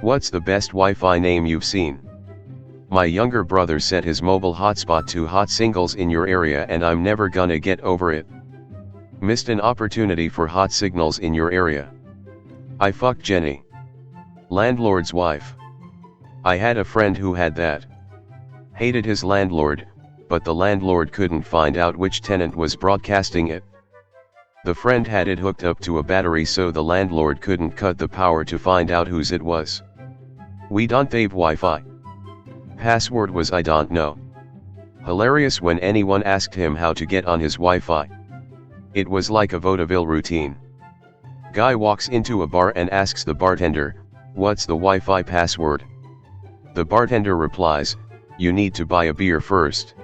What's the best Wi-Fi name you've seen? My younger brother set his mobile hotspot to hot singles in your area and I'm never gonna get over it. Missed an opportunity for hot signals in your area. I fucked Jenny. Landlord's wife. I had a friend who had that. Hated his landlord, but the landlord couldn't find out which tenant was broadcasting it. The friend had it hooked up to a battery so the landlord couldn't cut the power to find out whose it was. We don't have Wi-Fi. Password was I don't know. Hilarious when anyone asked him how to get on his Wi-Fi. It was like a vaudeville routine. Guy walks into a bar and asks the bartender, "What's the Wi-Fi password?" The bartender replies, "You need to buy a beer first."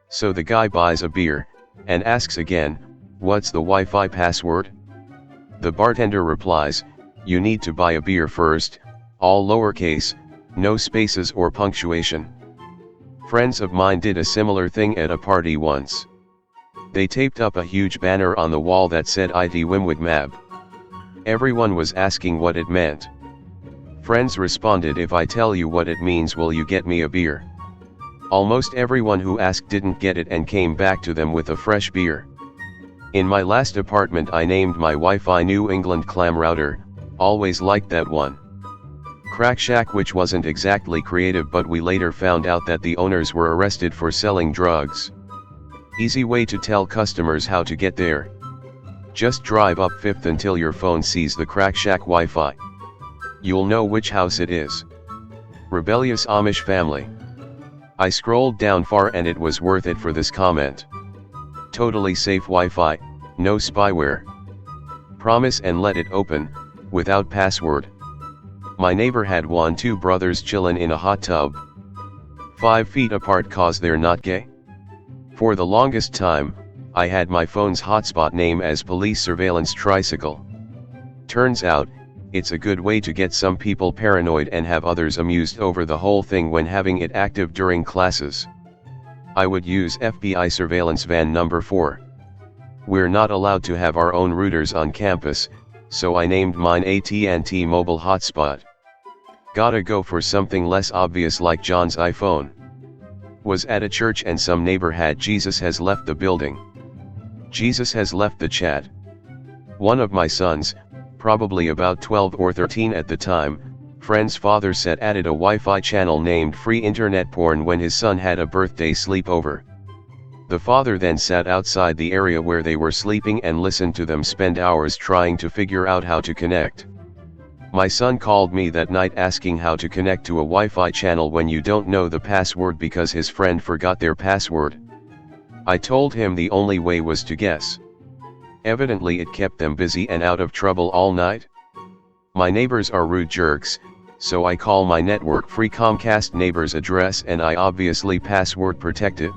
So the guy buys a beer, and asks again, "What's the Wi-Fi password?" The bartender replies, "You need to buy a beer first," all lowercase, no spaces or punctuation. Friends of mine did a similar thing at a party once. They taped up a huge banner on the wall that said "It Wimwig Mab." Everyone was asking what it meant. Friends responded, "If I tell you what it means, will you get me a beer?" Almost everyone who asked didn't get it and came back to them with a fresh beer. In my last apartment I named my Wi-Fi New England Clam Router, always liked that one. Crack Shack, which wasn't exactly creative, but we later found out that the owners were arrested for selling drugs. Easy way to tell customers how to get there. Just drive up 5th until your phone sees the Crack Shack Wi-Fi. You'll know which house it is. Rebellious Amish family. I scrolled down far and it was worth it for this comment. Totally safe Wi-Fi, no spyware. Promise and let it open, without password. My neighbor had two brothers chillin' in a hot tub. 5 feet apart cause they're not gay? For the longest time, I had my phone's hotspot name as police surveillance tricycle. Turns out, it's a good way to get some people paranoid and have others amused over the whole thing when having it active during classes. I would use FBI surveillance van number 4. We're not allowed to have our own routers on campus, so I named mine AT&T Mobile Hotspot. Gotta go for something less obvious like John's iPhone. Was at a church and some neighbor had "Jesus has left the building." Jesus has left the chat. One of my sons, probably about 12 or 13 at the time, friend's father said added a Wi-Fi channel named Free Internet Porn when his son had a birthday sleepover. The father then sat outside the area where they were sleeping and listened to them spend hours trying to figure out how to connect. My son called me that night asking how to connect to a Wi-Fi channel when you don't know the password because his friend forgot their password. I told him the only way was to guess. Evidently it kept them busy and out of trouble all night. My neighbors are rude jerks, so I call my network-free Comcast neighbor's address and I obviously password protect it.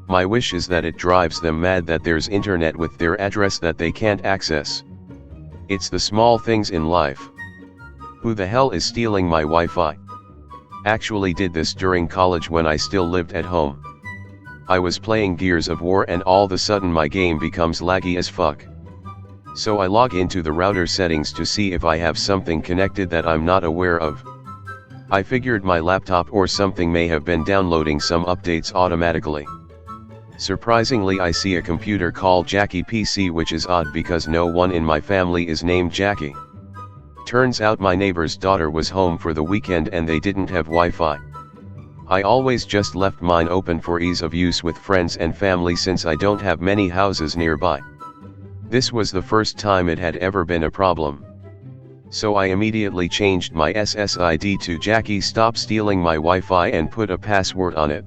My wish is that it drives them mad that there's internet with their address that they can't access. It's the small things in life. Who the hell is stealing my Wi-Fi? Actually did this during college when I still lived at home. I was playing Gears of War and all of a sudden my game becomes laggy as fuck. So I log into the router settings to see if I have something connected that I'm not aware of. I figured my laptop or something may have been downloading some updates automatically. Surprisingly, I see a computer called Jackie PC, which is odd because no one in my family is named Jackie. Turns out my neighbor's daughter was home for the weekend and they didn't have Wi-Fi. I always just left mine open for ease of use with friends and family since I don't have many houses nearby. This was the first time it had ever been a problem. So I immediately changed my SSID to Jackie Stop Stealing My Wi-Fi and put a password on it.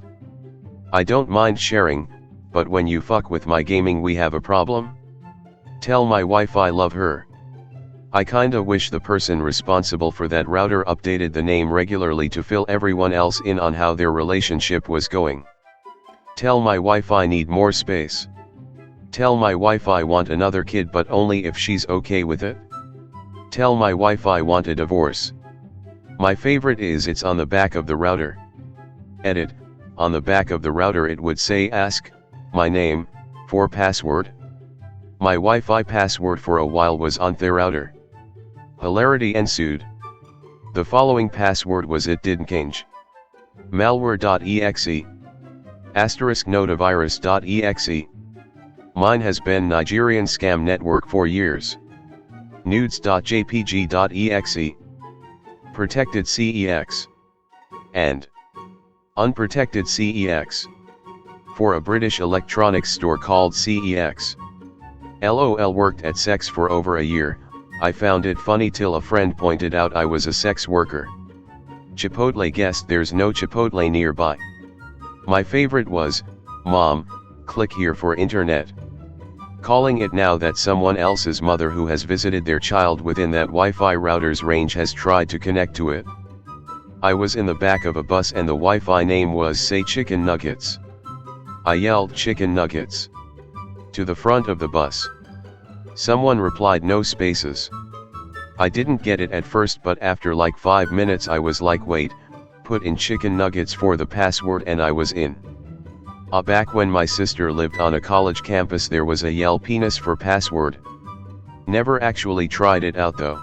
I don't mind sharing, but when you fuck with my gaming we have a problem? Tell my Wi-Fi love her. I kinda wish the person responsible for that router updated the name regularly to fill everyone else in on how their relationship was going. Tell my Wi-Fi need more space. Tell my Wi-Fi want another kid but only if she's okay with it. Tell my Wi-Fi want a divorce. My favorite is it's on the back of the router. Edit, on the back of the router it would say ask, my name, for password. My Wi-Fi password for a while was on the router. Hilarity ensued. The following password was it didn't change. Malware.exe. *notavirus.exe. Mine has been Nigerian scam network for years. Nudes.jpg.exe. Protected CEX. And unprotected CEX. For a British electronics store called CEX. LOL worked at sex for over a year. I found it funny till a friend pointed out I was a sex worker. Chipotle guessed there's no Chipotle nearby. My favorite was, Mom, click here for internet. Calling it now that someone else's mother who has visited their child within that Wi-Fi router's range has tried to connect to it. I was in the back of a bus and the Wi-Fi name was say chicken nuggets. I yelled chicken nuggets to the front of the bus. Someone replied no spaces. I didn't get it at first, but after like 5 minutes I was like, wait, put in chicken nuggets for the password and I was in. Back when my sister lived on a college campus there was a yell penis for password. Never actually tried it out though.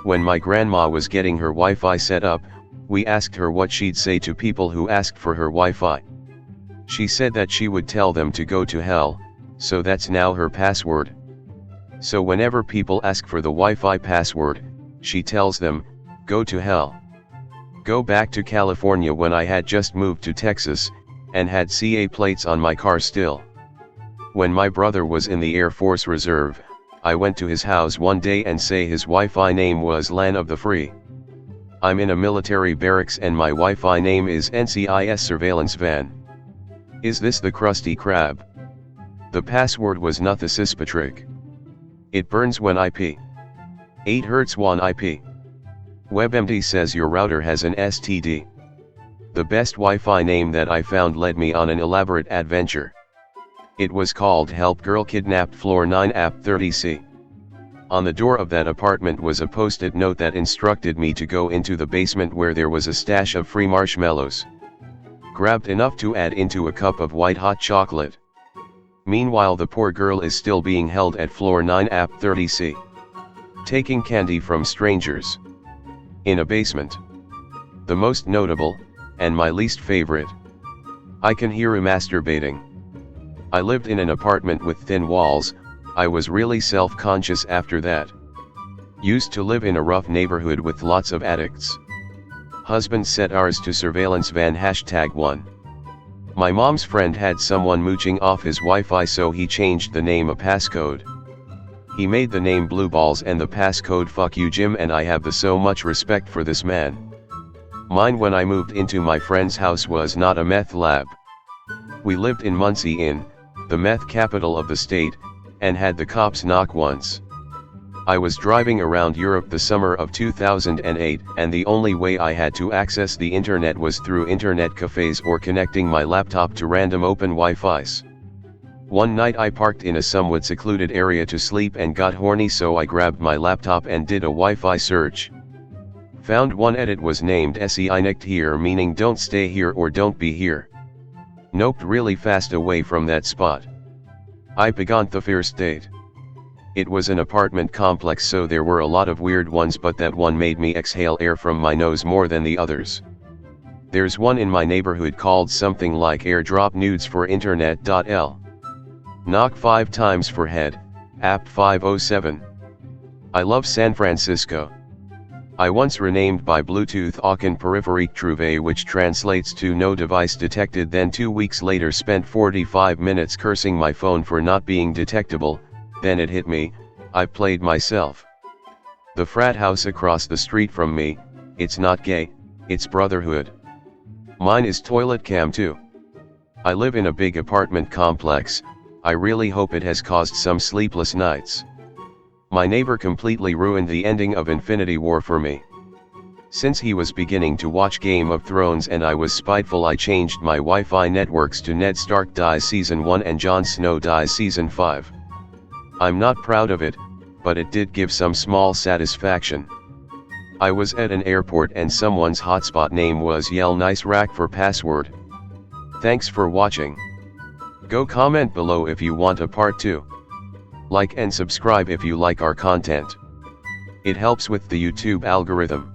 When my grandma was getting her Wi-Fi set up, we asked her what she'd say to people who asked for her Wi-Fi. She said that she would tell them to go to hell, so that's now her password. So whenever people ask for the Wi-Fi password, she tells them, go to hell. Go back to California when I had just moved to Texas, and had CA plates on my car still. When my brother was in the Air Force Reserve, I went to his house one day and say his Wi-Fi name was LAN of the Free. I'm in a military barracks and my Wi-Fi name is NCIS Surveillance Van. Is this the Krusty Krab? The password was Nothisispatrick. It burns when IP. 8 Hz 1 IP. WebMD says your router has an STD. The best Wi-Fi name that I found led me on an elaborate adventure. It was called Help Girl Kidnapped Floor 9 App 30C. On the door of that apartment was a post-it note that instructed me to go into the basement where there was a stash of free marshmallows. Grabbed enough to add into a cup of white hot chocolate. Meanwhile the poor girl is still being held at floor 9 App 30C. Taking candy from strangers. In a basement. The most notable, and my least favorite. I can hear her masturbating. I lived in an apartment with thin walls. I was really self-conscious after that. Used to live in a rough neighborhood with lots of addicts. Husband set ours to surveillance van #1. My mom's friend had someone mooching off his Wi-Fi, so he changed the name a passcode. He made the name Blue Balls and the passcode Fuck You Jim, and I have so much respect for this man. Mine when I moved into my friend's house was not a meth lab. We lived in Muncie Inn, the meth capital of the state, and had the cops knock once. I was driving around Europe the summer of 2008, and the only way I had to access the internet was through internet cafes or connecting my laptop to random open Wi-Fis. One night I parked in a somewhat secluded area to sleep and got horny, so I grabbed my laptop and did a Wi-Fi search. Found one edit was named "SEI Nicked Here", meaning don't stay here or don't be here. Noped really fast away from that spot. I began the first date. It was an apartment complex, so there were a lot of weird ones, but that one made me exhale air from my nose more than the others. There's one in my neighborhood called something like Airdrop Nudes for Internet.l. Knock 5 times for head, app 507. I love San Francisco. I once renamed by Bluetooth Aucun Périphérique Trouvé, which translates to no device detected, then 2 weeks later spent 45 minutes cursing my phone for not being detectable. Then it hit me, I played myself. The frat house across the street from me, it's not gay, it's Brotherhood. Mine is toilet cam too. I live in a big apartment complex. I really hope it has caused some sleepless nights. My neighbor completely ruined the ending of Infinity War for me. Since he was beginning to watch Game of Thrones and I was spiteful, I changed my Wi-Fi networks to Ned Stark dies Season 1 and Jon Snow dies Season 5. I'm not proud of it, but it did give some small satisfaction. I was at an airport and someone's hotspot name was Yell Nice Rack for password. Thanks for watching. Go comment below if you want a part 2. Like and subscribe if you like our content. It helps with the YouTube algorithm.